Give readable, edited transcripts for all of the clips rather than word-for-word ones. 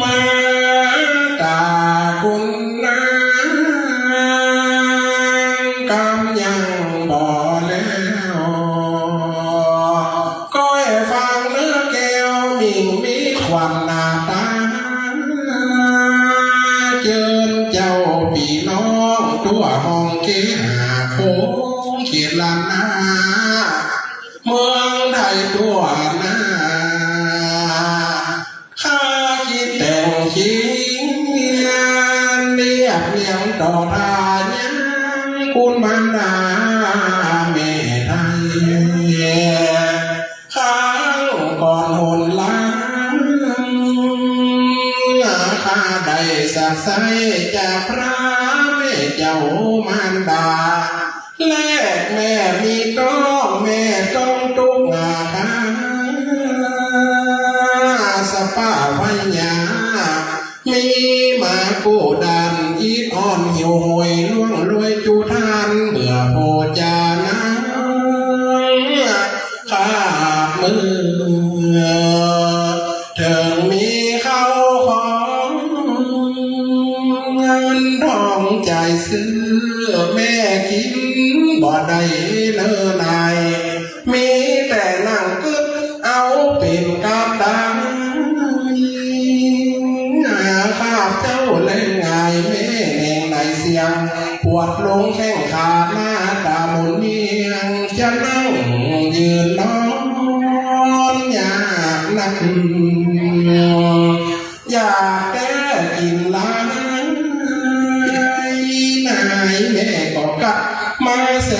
มาตาคุณนางกำยังบ่แล้วก้อยฟังเนื้อแก้วมิ่งมีควันหน้าตาเจิญเจ้าพี่น้องตัวห้องเกหาโค้งเขียนลานนาเมืองไทยตัวหน้าข้าคิดแต่งชิงเรียบเรียงต่อทายังคุณมันดาเมไทยข้างก่อนหนล้างข้าได้สักไซจากพระแม่เจ้ามันดาแลกแม่มีต้องแม่ต้องตุกงาคาสป้าพญามีมากูดันอีอ่อนหิวหวยล่วงรวยจูทานเบื่อโพจานังข้ามือเถิงมีเข้าของเงินทองใจซื้อแม่กินบ่ได้เนื้อนายมีแต่นั่งกึดเอาเป็นกับดังข้าเจ้าเล่นไงแม่แห่งในเสียงปวดลงแข้งขาหน้าตามุนเมียงจะนั่งยืนนอนอยากนั่งอยากแต่กินลายนายแม่ก็กลับมาแส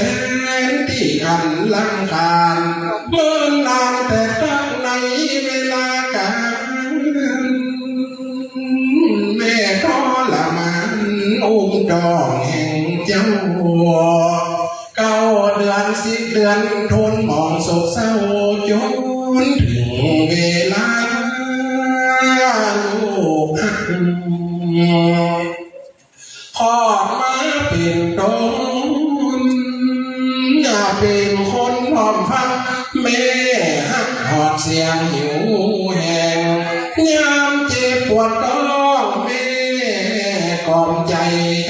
นที่อันลังคารเมื่อนานแต่ตั้งในเวลาการแม่ทรมานอุ้มดองแห่งเจ้า9 เดือน10 เดือนทนมองโศกเศร้าจนถึงเวลาลูกพอดมาเป็นต้นอย่าเป็นคนพร้อมฟังแม่หักหอดเสียงหิวแหงยามเจ็บปวดต้องแม่กล่อมใจแ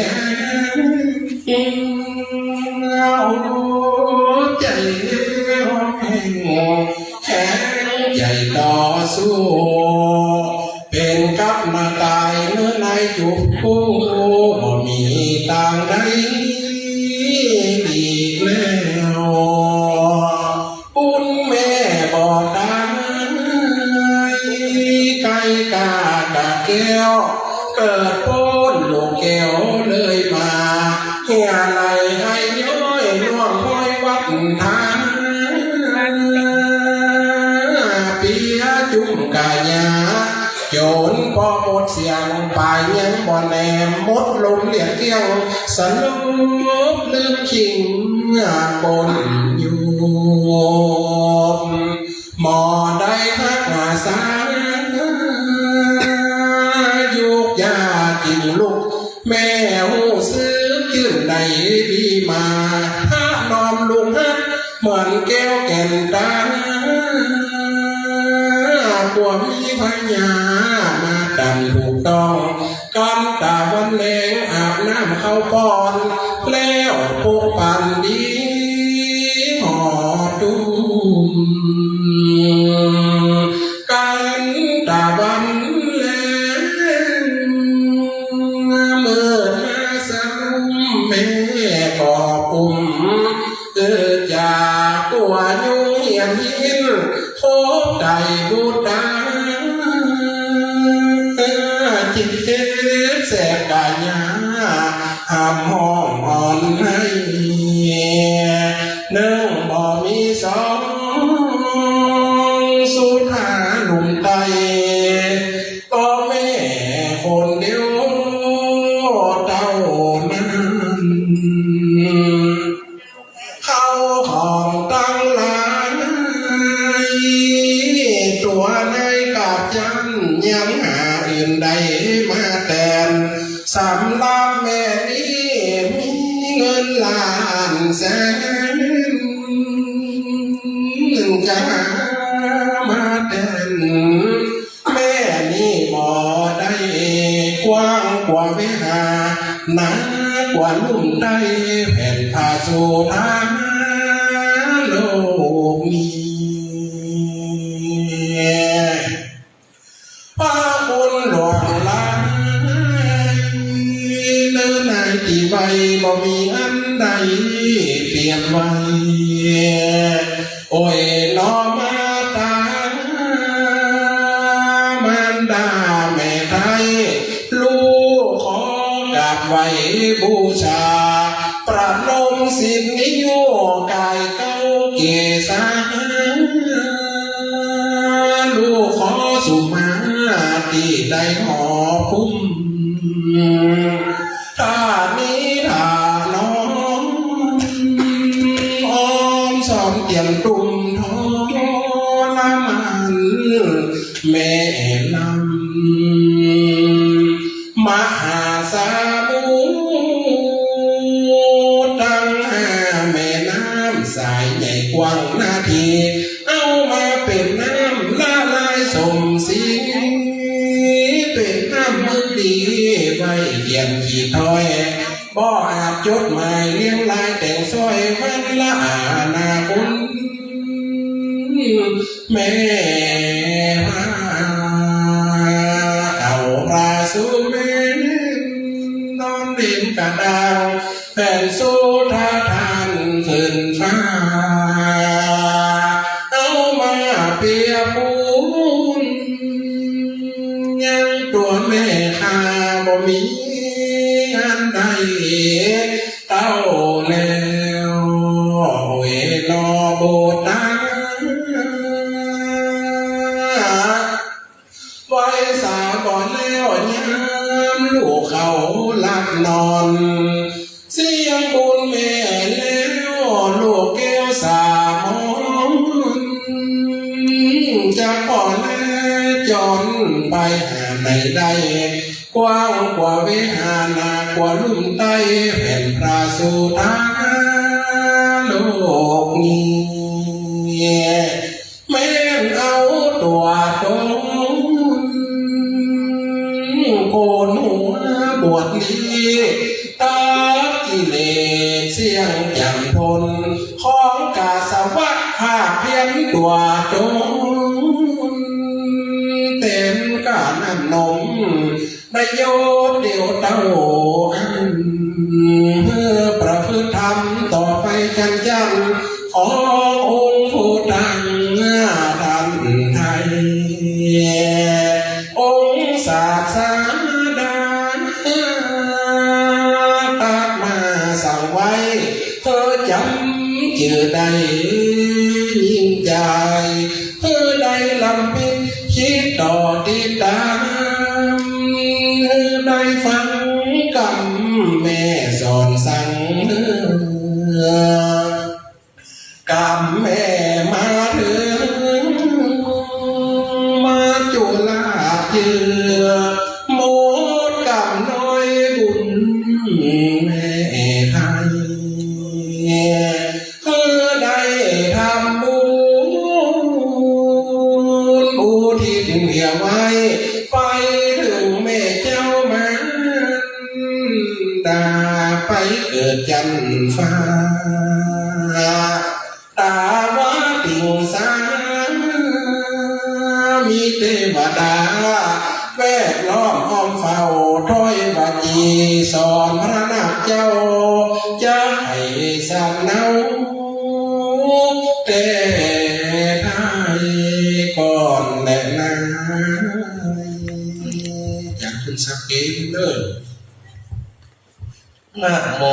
ข็งเอาใจแข็งใจต่อสู้เป็นกับมาตายเนื้อในจุกคู่บ่มีต่างใดอีกแล้วบุญแม่บ่ได้ไก่กากะแก้วเกิดพ้นลูกแก้วเลยมาเฮียไหลให้ย้อยน่วงห้อยวัดทานเปียจุ่มกะยาโจนพอหมดเสียงปลายยังบ่แนมมดลมเลียดเกี้ยงสนุกลืมชิงบนอยู่หมอได้ทักมาสายุกยากินลูกแม่หูซื้อขึ้นในดีมาถ้านอมลุงฮักเหมือนแก้วแก่นตากลัวมีพญามาดันถูกต้องกันตาวันแรงอาบน้ำเข้าป้อนแล้วพวกปันดีหอตุ้มกันตาวันแรงเมื่อมาสรุมแม่ก่อปุ่มจากตัวยุ่งเหียนหินโคใจดูตาจิตเจ็บแสบกายาห้ามห้องอ่อนให้หนึ่งบ่มีสองสุดหาหนุ่มไตก็แม่คนเดียวเท่านั้นเข้าของตั้งหลายตัวในกับจันยังหาอื่นใดมาแทนสำหรับแม่นี้มีเงินล้านแสนจะหามาแทนแม่นี้บ่ได้ ว่าลุ่มได้แผ่นพาสู่ทางโลกนี้พาคุณหลวงหลายเนื้อในที่ใบบ่มีอันใดเปลี่ยนไว้โอ้ยน้อมาตามันดาแม่ไทยลูกขอกราบไหว้บูชาประนมสิทธินิโยกายเก้าเกศาลูกขอสุมาที่ได้หอคุ้มถ้านี้ถ้าน้องอ้อมสอนเตียนตุ่มทอละมันแม่ลำมหาสามุทรตั้งแม่น้ำสายใหญ่กว้างนาทีเอามาเป็นน้ำละลายสมศรีเป็นน้ำมึกดีไว้เยี่ยมขีดถ้อยบ่อาจจดหมายเลี้ยงลายแต่งซอยวันละอาณาคุณแม่เอาราสุเมนนอนเด่นกระดังแผ่นสุธาทานขึ้นฟ้าเอามาเปียปูนยังตัวแม่ข้าบ่มีอันใดเต้าแล้วเวลอโบตาไว้สาก่อนแล้วยามลูกเขาหลับนอนเสียงบุญแม่แล้วลูกแก้วสามอนจะก่อนแลจนไปหาไหนได้กว้างกว่าวิหารากว่าลุ่มใต้แผ่นพระสุธาโลกนี้แม่นเอาตัวตรงโกนหัวบวชลีตากิเลสเสียงจำทนของกาสวัสดิ์ภาคเพียงตัวตรงเต็มกาน้ำนมประโยชน์เดียวเต้าอันเพื่อประพฤติธรรมต่อไปจันจันขององค์ผู้ตั้งทันไทยองค์ศาสดาตัดมาสั่งไว้เธอจำชื่อใดยิ่งใจเธอได้ลำพินคิดต่อติดตามได้ฟังกำแม่สอนสั่งกำแม่มาถึงมาจุลาเจือหมดกำน้อยบุญแม่ไทยเธอได้ทำบุญอุทิศเหี่ยไว้ไฟถึงแม่เจ้ามันดาไปเกิดจันฟ้าตาวาติงสามีเทวดาแวดล้อมอ้อมเฝ้าถ้อยวาจีสอนพระนาคเจ้าจะให้สักเนาแต่ไทยก่อนแหละนะอยากขึ้นสักเกมเลยนะโม